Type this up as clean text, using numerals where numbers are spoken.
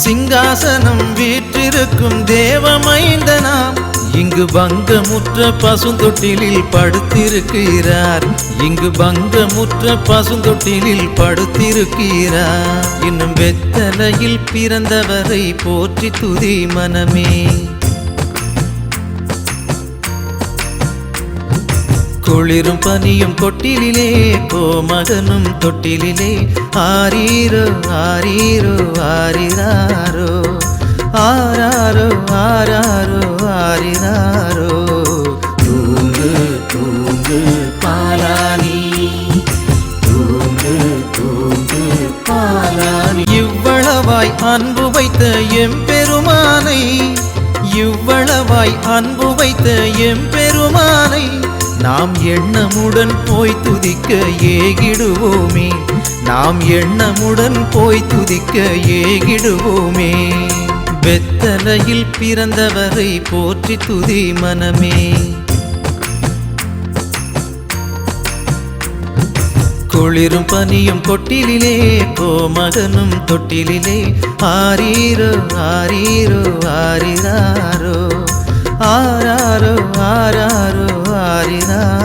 சிங்காசனம் வீற்றிருக்கும் தேவமைந்தனாம் இங்கு பங்கமுற்ற பசுந்தொட்டிலில் படுத்திருக்கிறார். இங்கு பங்கமுற்ற பசுந்தொட்டிலில் படுத்திருக்கிறார். இன்னும் வெத்தலையில் பிறந்தவரை போற்றி துதி மனமே. குளிரும் பனியும் கொட்டிலே கோமகனும் தொட்டிலே ஆரீரோ ஆரீரோ ஆரிராரோ ஆராரோ ஆராரோ ஆரிராரோ. தூங்கு தூங்கு பாலானி தூங்கு தூங்கு பாலானி. இவ்வளவாய் அன்பு வைத்த எம்பெருமானை இவ்வளவாய் அன்பு வைத்த எம்பெருமானை நாம் எண்ணமுடன் போய் துதிக்க ஏகிடுவோமே. நாம் எண்ணமுடன் போய் துதிக்க ஏகிடுவோமே. வெத்தலையில் பிறந்தவரை போற்றி துதி மனமே. குளிரும் பனியும் கொட்டிலே கோமகனும் தொட்டிலே ஆரீரோ ஆரீரோ ஆரிராரோ ஆராரோ ஆராரோ ஆரிராரோ.